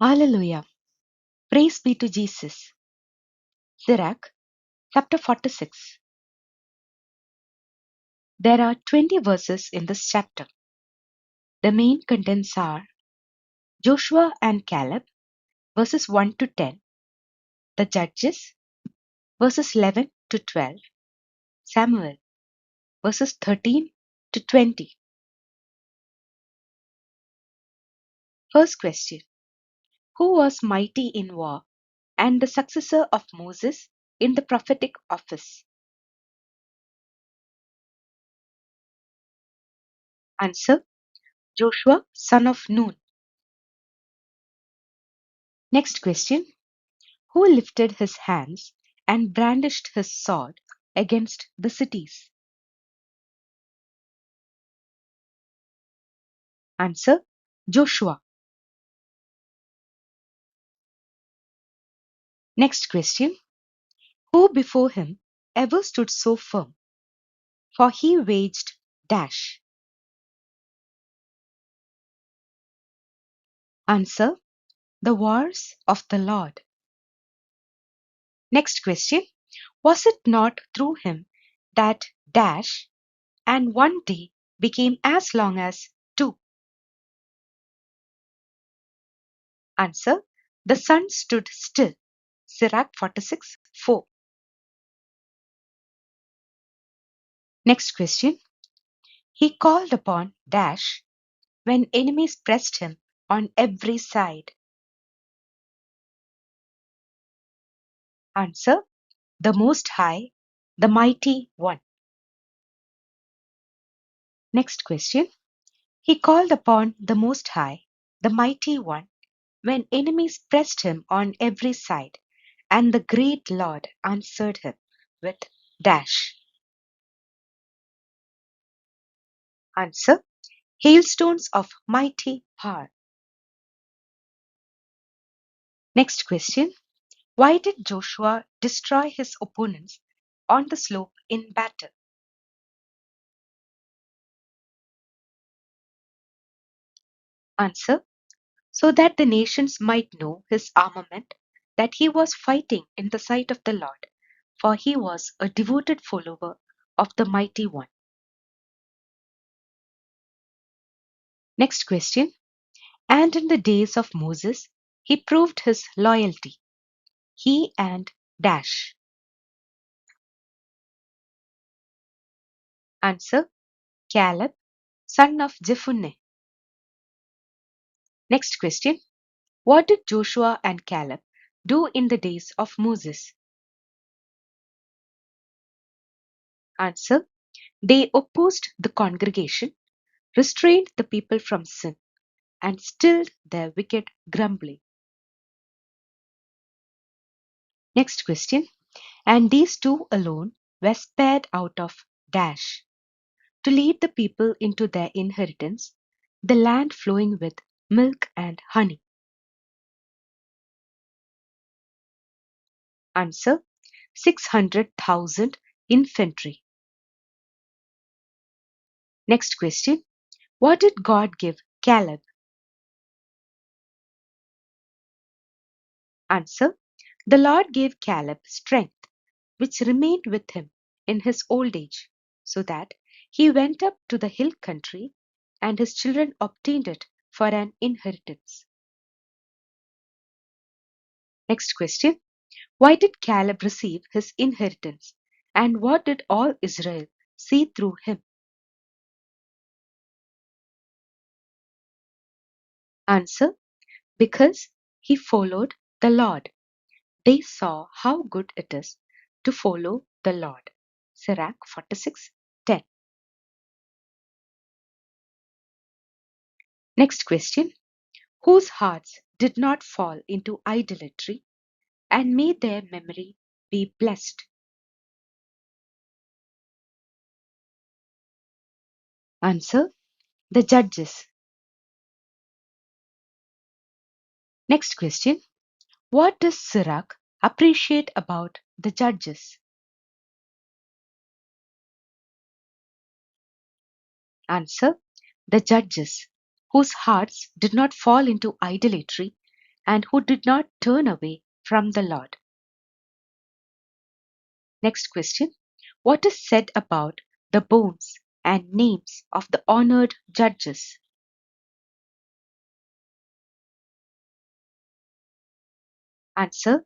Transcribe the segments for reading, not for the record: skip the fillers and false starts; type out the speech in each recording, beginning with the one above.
Hallelujah. Praise be to Jesus. Sirach, chapter 46. There are 20 verses in this chapter. The main contents are Joshua and Caleb, verses 1 to 10, the Judges, verses 11 to 12, Samuel, verses 13 to 20. First question: Who was mighty in war and the successor of Moses in the prophetic office? Answer: Joshua, son of Nun. Next question: Who lifted his hands and brandished his sword against the cities? Answer: Joshua. Next question: Who before him ever stood so firm? For he waged dash. Answer: the wars of the Lord. Next question: Was it not through him that dash and one day became as long as two? Answer: the sun stood still. Sirach 46:4. Next question: He called upon dash when enemies pressed him on every side. Answer: the Most High, the Mighty One. Next question: He called upon the Most High, the Mighty One, when enemies pressed him on every side, and the great Lord answered him with dash. Answer: hailstones of mighty power. Next question: Why did Joshua destroy his opponents on the slope in battle? Answer: so that the nations might know his armament, that he was fighting in the sight of the Lord, for he was a devoted follower of the Mighty One. Next question: And in the days of Moses, he proved his loyalty. He and dash. Answer: Caleb, son of Jephunneh. Next question: What did Joshua and Caleb do in the days of Moses? Answer: they opposed the congregation, restrained the people from sin, and stilled their wicked grumbling. Next question: And these two alone were spared out of dash to lead the people into their inheritance, the land flowing with milk and honey. Answer: 600,000 infantry. Next question: What did God give Caleb? Answer: the Lord gave Caleb strength, which remained with him in his old age, so that he went up to the hill country, and his children obtained it for an inheritance. Next question: Why did Caleb receive his inheritance, and what did all Israel see through him? Answer: because he followed the Lord. They saw how good it is to follow the Lord. Sirach 46:10. Next question: Whose hearts did not fall into idolatry, and may their memory be blessed? Answer: the judges. Next question: What does Sirach appreciate about the judges? Answer: the judges, whose hearts did not fall into idolatry and who did not turn away from the Lord. Next question. What is said about the bones and names of the honored judges? Answer.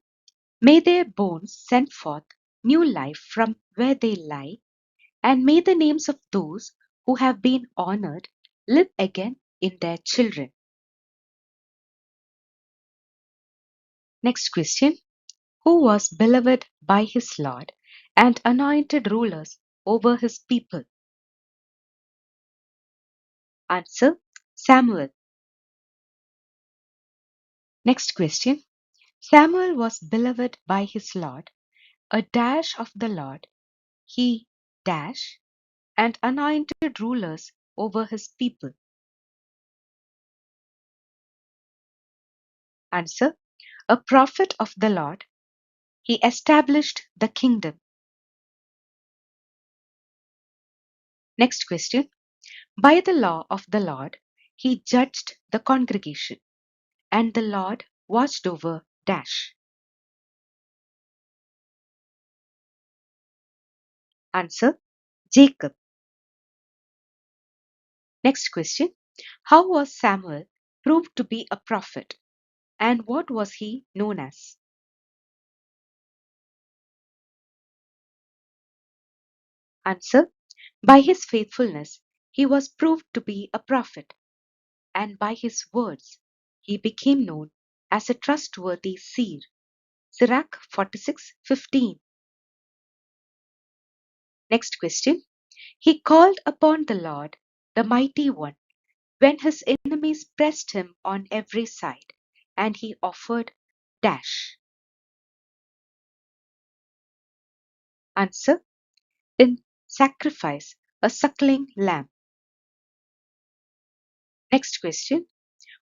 May their bones send forth new life from where they lie, and may the names of those who have been honored live again in their children. Next question. Who was beloved by his Lord and anointed rulers over his people? Answer. Samuel. Next question. Samuel was beloved by his Lord, a dash of the Lord, he dash, and anointed rulers over his people. Answer. A prophet of the Lord, he established the kingdom. Next question. By the law of the Lord, he judged the congregation, and the Lord watched over dash. Answer. Jacob. Next question. How was Samuel proved to be a prophet, and what was he known as? Answer. By his faithfulness, he was proved to be a prophet, and by his words, he became known as a trustworthy seer. Sirach 46:15. Next question. He called upon the Lord, the mighty one, when his enemies pressed him on every side, and he offered dash. Answer. In sacrifice, a suckling lamb. Next question.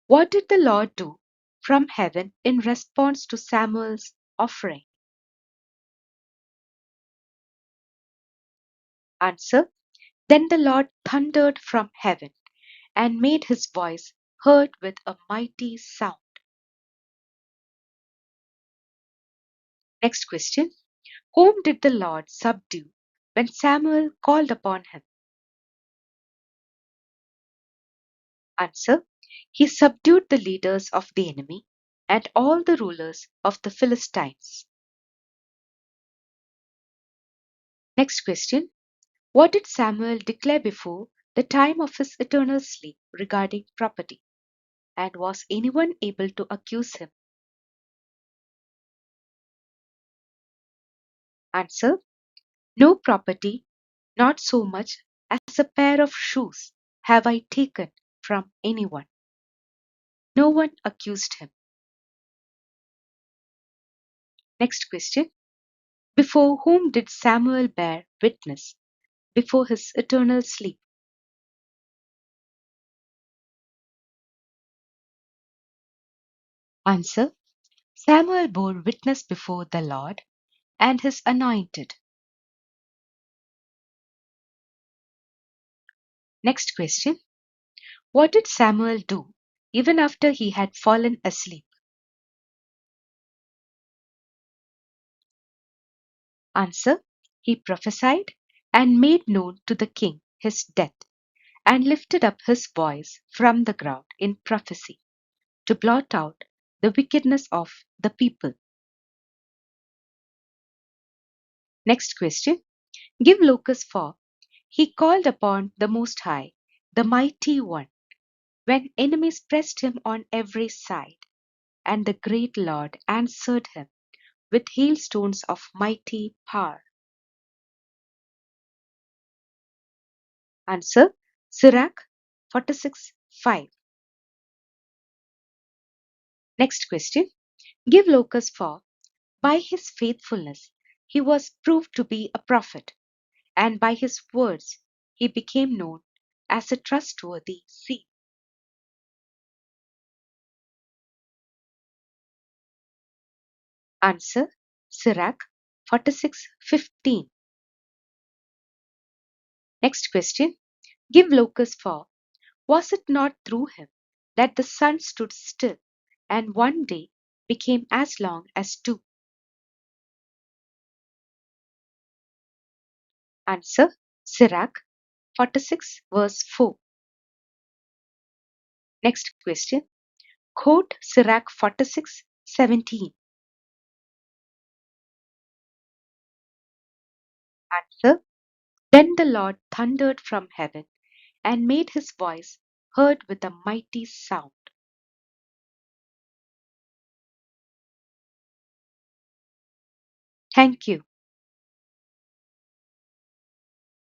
What did the Lord do from heaven in response to Samuel's offering? Answer. Then the Lord thundered from heaven and made his voice heard with a mighty sound. Next question. Whom did the Lord subdue when Samuel called upon him? Answer. He subdued the leaders of the enemy and all the rulers of the Philistines. Next question. What did Samuel declare before the time of his eternal sleep regarding property? And was anyone able to accuse him? Answer. No property, not so much as a pair of shoes, have I taken from anyone. No one accused him. Next question. Before whom did Samuel bear witness before his eternal sleep? Answer. Samuel bore witness before the Lord and his anointed. Next question. What did Samuel do even after he had fallen asleep? Answer. He prophesied and made known to the king his death, and lifted up his voice from the ground in prophecy to blot out the wickedness of the people. Next question. Give locus for he called upon the Most High, the Mighty One, when enemies pressed him on every side, and the great Lord answered him with hailstones of mighty power. Answer. Sirach 46:5. Next question. Give locus for by his faithfulness he was proved to be a prophet, and by his words he became known as a trustworthy seer. Answer. Sirach 46:15. Next question. Give locus for was it not through him that the sun stood still and one day became as long as two? Answer: Sirach 46 verse 4. Next question. Quote Sirach 46:17. Answer: Then the Lord thundered from heaven and made his voice heard with a mighty sound. Thank you.